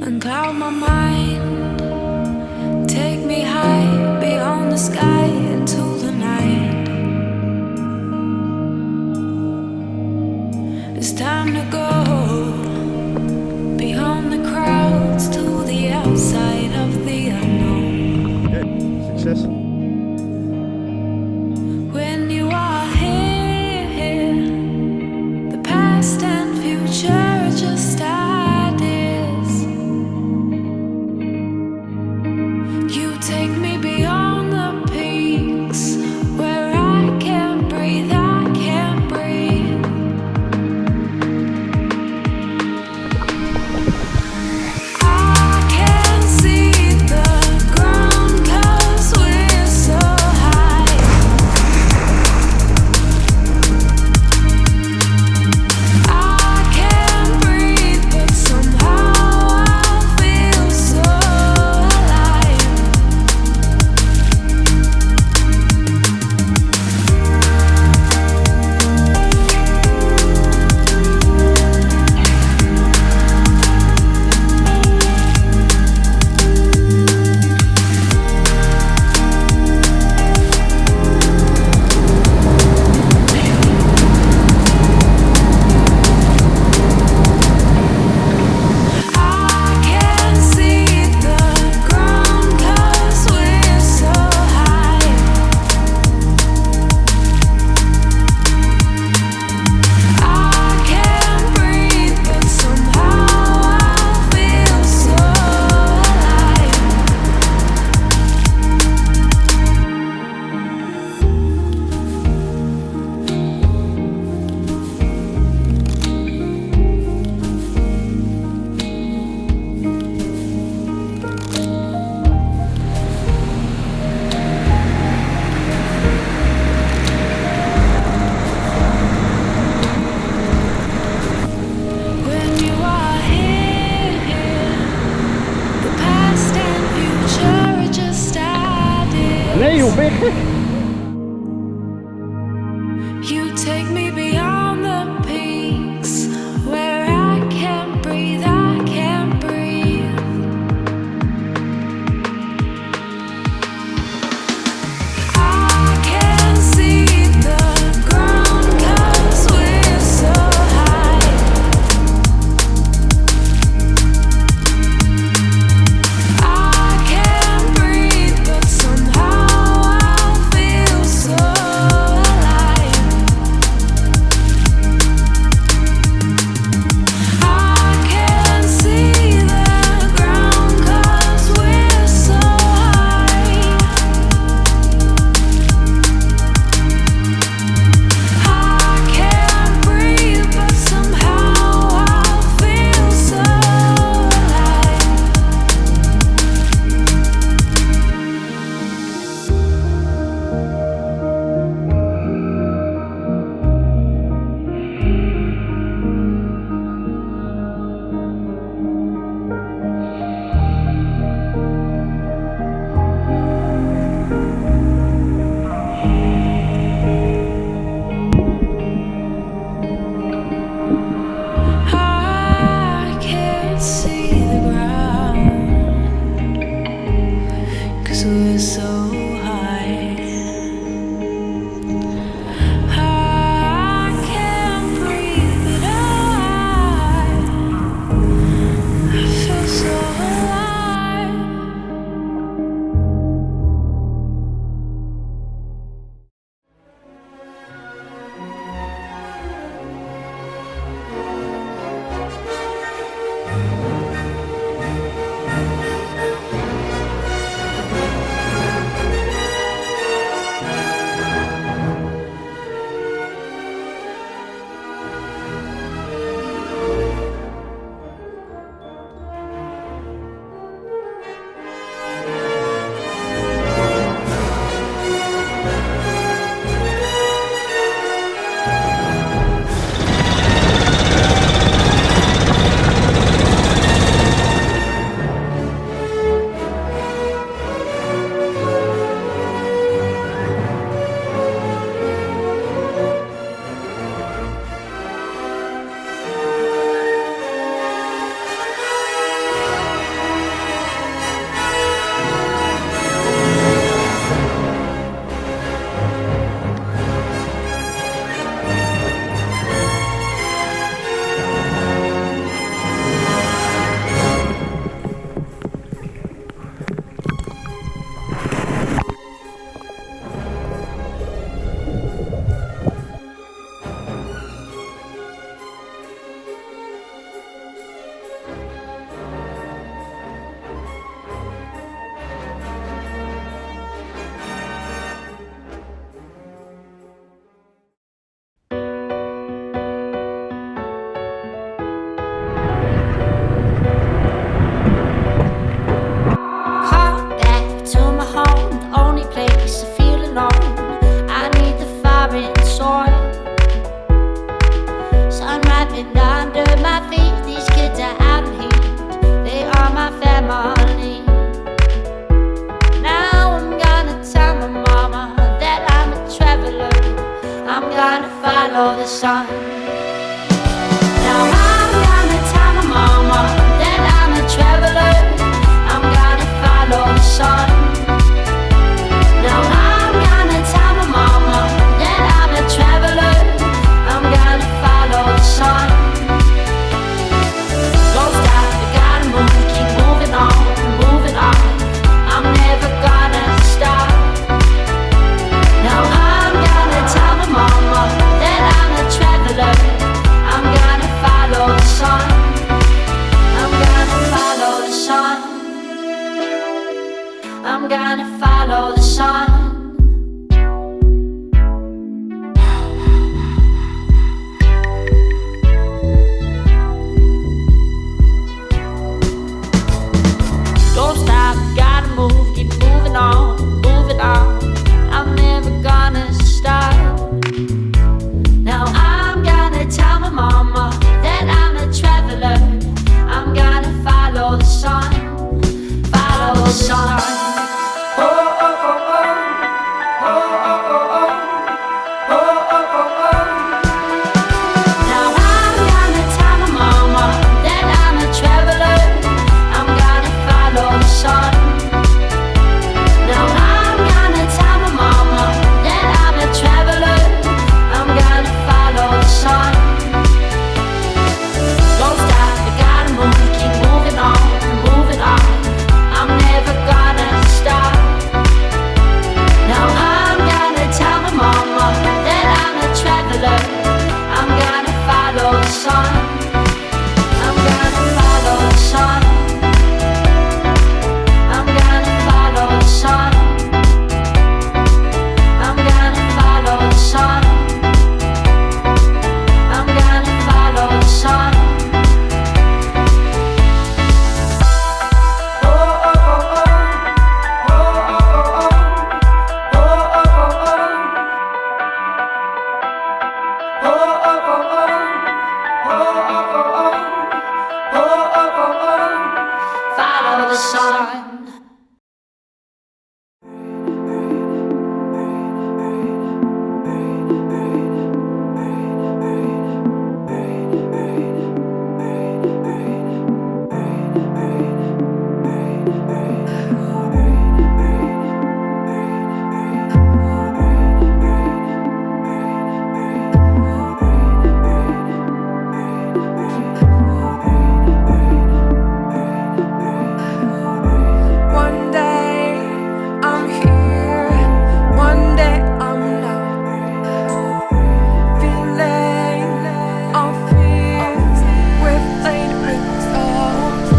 Uncloud my mind, take me high beyond the sky into the night. It's time to go beyond the crowds to the outside of the unknown. Okay, success. When you are here, the past and future are just ideas. You take me beyond the peaks where I can't breathe, I can't breathe. I can't see the ground 'cause we're so high. I can't breathe, but somehow I feel so alive. I can't see the ground 'cause we're so high. I can't breathe, but somehow I feel so alive. When you are here, the past and future are just ideas. Nee, hoe big? You take me beyond the peaks where I can't breathe, I can't breathe. I can't see the ground 'cause we're so high. I can't breathe, but somehow I I'm gonna follow the sun. Don't stop, gotta move, keep moving on, moving on. I'm never gonna stop. Now I'm gonna tell my mama that I'm a traveler. I'm gonna follow the sun, follow the sun. Oh, oh, oh, oh. Oh, oh, oh, oh. Oh, oh, oh, oh. Now I'm gonna tell my mama that I'm a traveler. I'm gonna follow the sun. Now I'm gonna tell my mama that I'm a traveler. I'm gonna follow the sun. Don't stop, you gotta move, keep moving on, moving on. I'm never gonna stop. Now I'm gonna tell my mama that I'm a traveler. I'm gonna follow the sun. I'm gonna follow the sun. I'm gonna follow the sun. I'm gonna follow the sun. I'm gonna follow the sun. Oh, oh, oh, oh. Oh, oh, oh, oh. Oh, oh, oh, oh. Oh, oh, oh, oh. Oh, oh, oh, oh. Oh, oh, oh, oh. Follow the sun. One day I'm here, one day I'm not. Feeling all fears with laid rituals,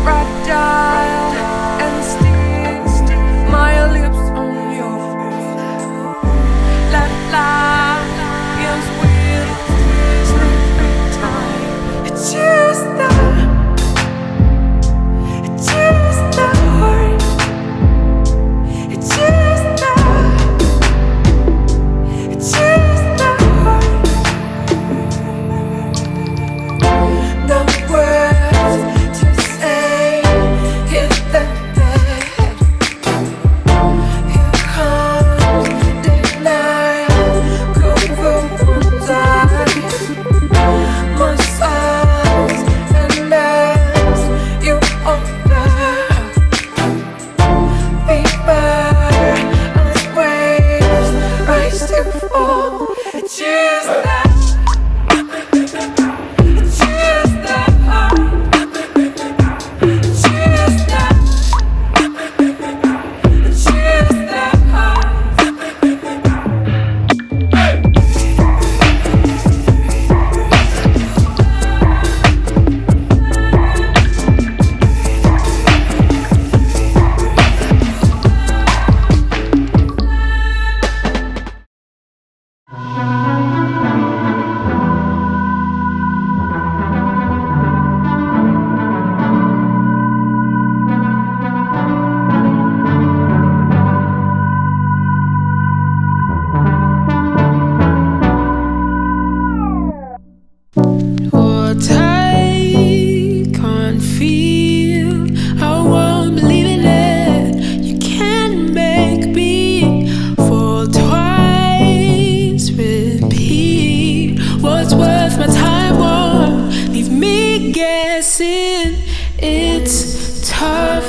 fragile and still, my lips on yours. Let lions will sleep time. It's just that. It's just the heart. It's just the. It's just the heart. No words to say. Hit the head. Here comes denial. Cover die. Muscles and nerves. You open. Fever as waves rise to fall. It's just that. It's just that heart. It's just that. It's just that heart. What I can't feel, I won't believe in it. You can't make me fall twice. Repeat what's worth my time won't leave me guessing. It's tough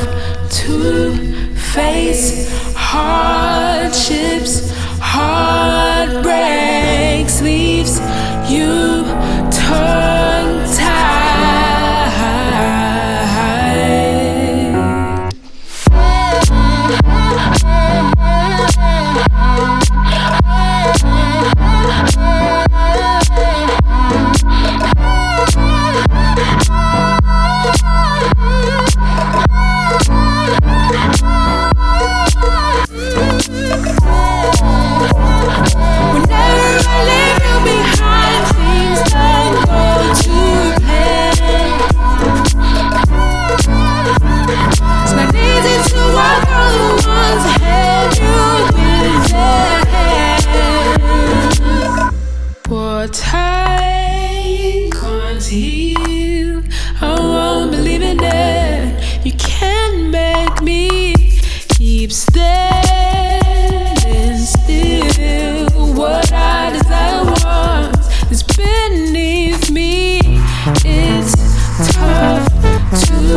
to face hardships, heartbreaks, leaves you tongue-tied. standing still. What I desire once is beneath me. It's tough to